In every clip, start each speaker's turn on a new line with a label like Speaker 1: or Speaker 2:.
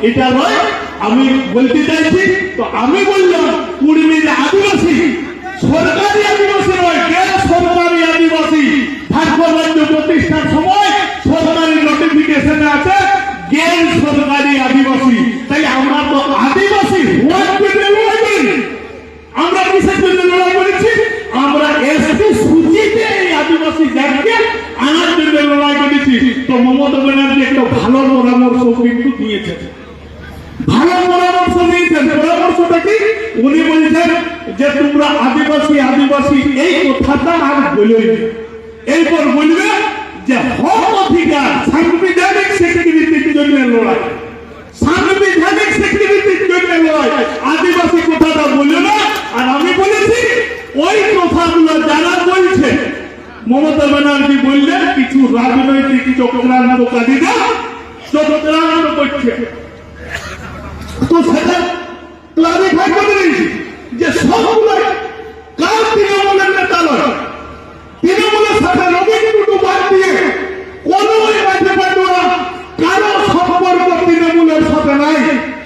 Speaker 1: এটা নয় আমি বলতে চাইছি। তো আমি বললাম কুর্মীর আদিবাসী সরকারি আদিবাসী নয়, কেন সরকারি আদিবাসী? ঝাড়খণ্ড রাজ্য প্রতিষ্ঠার সময় সরকারি নোটিফিকেশনে আছে জ্ঞান সরকারি আদিবাসী। তাই আমরা তো আদিবাসী হওয়ার জন্য লড়াই করি। আমরা কিসের জন্য লড়াই করেছি? আমরা এসটি সূচিতে এই আদিবাসী জাতিকে আনার জন্য লড়াই করেছি। তো মমতা ব্যানার্জি একটা ভালো পরামর্শ কিন্তু দিয়েছেন, ভালো পরামর্শ দিয়েছেন। পরামর্শটা কি? উনি বলছেন যে তোমরা আদিবাসী আদিবাসী এই কথাটা আর বলবে, এরপর বলবে যে হক অধিকার সাংবিধানিক স্বীকৃতির জন্য লড়াই, সাংবিধানিক স্বীকৃতির জন্য লড়াই। আদিবাসী কথাটা বললো না। আর আমি বলেছি ওই কথাগুলো যারা বলছে মমতা ব্যানার্জি বললেন কিছু রাজনৈতিক চক্রান্তকারীরা চক্রান্ত করছে। তো সেটা ক্লারিফাই করে দিয়েছি যে সবগুলো কার তৃণমূলের নেতা নয়। তৃণমূলের সাথে রবীন্দ্র টুটু বাদ দিয়ে কোন রাজ্যপালরা কারো সম্পর্ক তৃণমূলের সাথে নাই।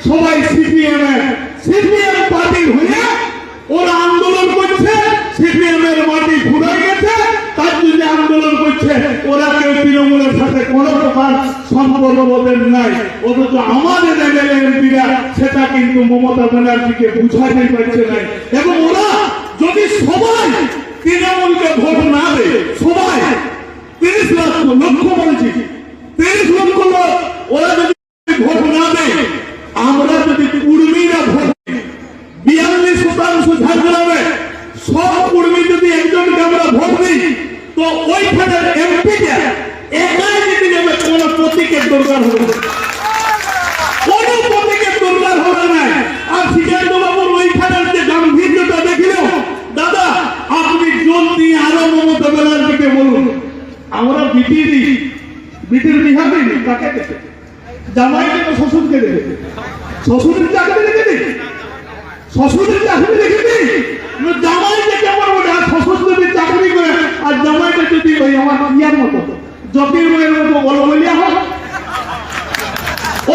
Speaker 1: সবাই সিপিএম পার্টির হয়ে ওরা আন্দোলন করছে, সিপিএম এর মাটি ঘুরে গেছে, তার জন্য আন্দোলন করছে। ওরা কেউ তৃণমূলের সাথে কোনো প্রকার সম্পর্ক ওদের নাই। অথচ আমাদের এমএলএ এমপিরা সেটা কিন্তু মমতা ব্যানার্জিকে বুঝাতে পারছে না। এবং ওরা যদি সবাই তৃণমূলকে ভোট না দেয়, সবাই 30 লক্ষ বলছি 30 লক্ষ লোক ওরা যদি ভোট না দেয়, আমরা যদি কুর্মীরা ভোট 42% ঝাড়গ্রামে সব কুর্মী যদি একজনকে আমরা ভোট দিই, তো ওইখানে এমপিকে একাই যদি যাবে কোন প্রতীকের দরকার হবে, কোন প্রতীকের দরকার হবে না। আর সিদ্ধান্ত বাবুর ওইখানের যে গাম্ভীর্যতা দেখল, দাদা আপনি জোর দিয়ে আরো মমতা ব্যানার্জিকে বলুন আমরা বিটির বিহার দিই তাকে দেখে জামাইকে তো শ্বশুরকে দেবে, শ্বশুরের চাকরি রেখে দিই, শ্বশুরের চাকরি রেখে দিই। জামাইকে কেমন বলে? আর শ্বশুর যদি চাকরি করে আর জামাইকে যদি ওই আমার ইয়ার মতো জ্যোতির্ময়ের মতো অলবলিয়া হয়,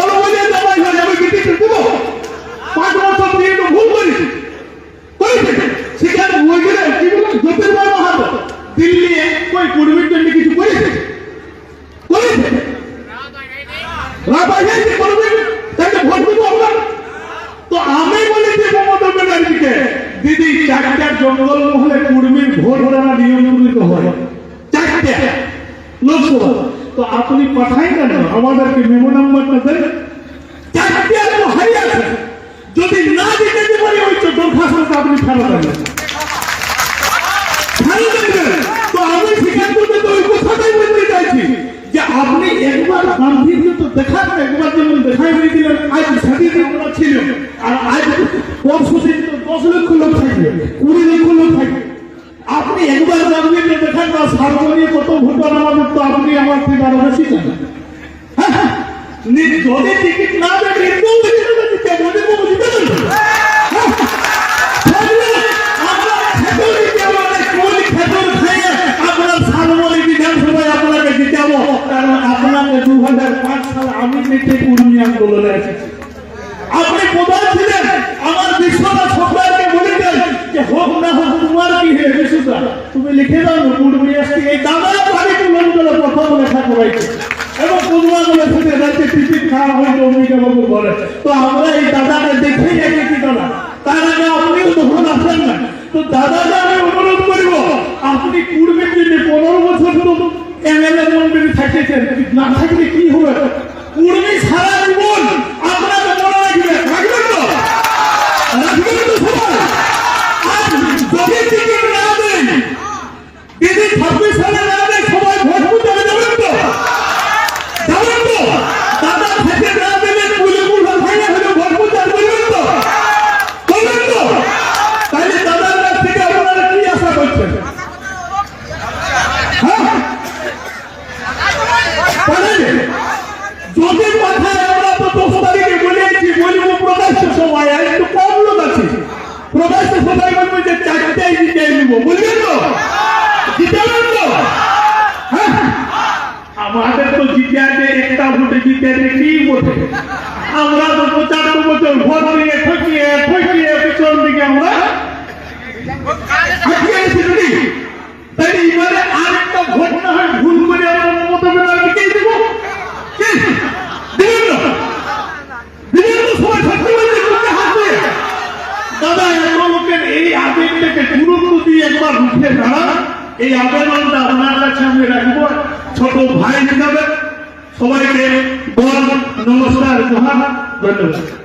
Speaker 1: অলবলিয়া জামাই হয়, আমি বিটিকে দেবো 5 বছর দিয়ে তো ভুল করেছি সেখানে ওই গেলে কি বলে জ্যোতির্ময় মাহাতো দিল্লি ওই কুর্মীর জন্য কিছু করেছে তো আমি বলেছি মমতা ব্যানার্জিকে, দিদি 4টা জঙ্গল মহলে কুর্মীর ভোট দেওয়া নিয়ন্ত্রিত হয় 4টা লোকসভা। তো আপনি পাঠাই কেন আমাদেরকে মেমো নাম্বারটা দেন? 4টা তো হারিয়েছে, যদি না দিতে পারি ওই দরখাস্তটা আপনি ফেরত দেবেন। তো আমি সেখান থেকে তো ওই কথাটাই বলতে চাইছি যে আপনি একবার গাম্ভীর্য তো দেখান, একবার যেমন দেখাই দিয়েছিলেন আজ সেদিন আমরা ছিল, আর আজ পরশু দিন তো 10 লক্ষ লোক থাকবে, 20 লক্ষ লোক থাকবে। আপনি একবার গাম্ভীর্য দেখান না, সার্বজনীন কত ভোটার আমাদের তো আপনি আমার থেকে আরো বেশি জানেন। যদি টিকিট না দেন আপনাকে 2005 সালে আমি নেটে কুর্মী আন্দোলনে এসেছি। আপনি প্রধান ছিলেন, আমার বিশ্বনাথ সরকারকে বলেছেন যে হোক না হোক তোমার কি হে বিশ্বটা তুমি লিখে দাও কুর্মী আসছে। এই দাদা বাড়িতে লোকগুলো প্রথম লেখা করাইছে এবং কুর্মাগুলো থেকে রাজ্যে টিকিট খাওয়া হয়তো অমিতা বাবু বলে। তো আমরা এই দাদাকে দেখেই এসেছি দাদা, তার আগে আপনিও তখন আসেন না। তো দাদাকে আমি অনুরোধ করবো আপনি কুর্মীর জন্য 15 বছর তো এমএলএ মন্ত্রী থাকেছেন, না থাকলে কি হবে? কুর্মী সারা জীবন আপনাকে মনে রাখবে, রাখবেন তো? রাখবেন তো সবাই? আর যদি টিকিট না দেন, যদি 26 সালে না দেন, সবাই ভোট বুঝাবে যাবেন তো? যাবেন তো? দাদা থেকে না দেবেন কুলকুল ভাইয়া হলে ভোট বুঝার বলবেন তো? বলবেন তো? তাহলে দাদার কাছ থেকে আপনারা কি আশা করছেন? যদি কথায় আমরা তো 10 তারিখে বলেছি, বলবো প্রকাশ্য সবাই, একটু কম লোক আছে, প্রকাশ্য সবাই বলবো যে 4টাই জিতে নিব, বুঝলেন তো? জিতেবেন তো? আমাদের তো জিতে আছে, একটা ভোটে জিতে আছে কি ভোটে আমরা তো 75 বছর ভোট দিয়ে ঠকিয়ে পিছন দিকে আমরা আটকে গেছি নাকি? তাই এবারে আরেকটা ভোট না হয় ভুল করে আমরা মমতা ব্যানার্জিকেই দেবো। দিবেন না? দিবেন তো সবাই সত্যি বলতে করতে হাসবে। দাদা এত লোকের এই আবেগটাকে গুরুত্ব দিয়ে একবার উঠে দাঁড়ান। এই আবেদনটা আপনার কাছে আমি রাখবো ছোট ভাই হিসাবে। সবাইকে বল নমস্কার, ধন্যবাদ।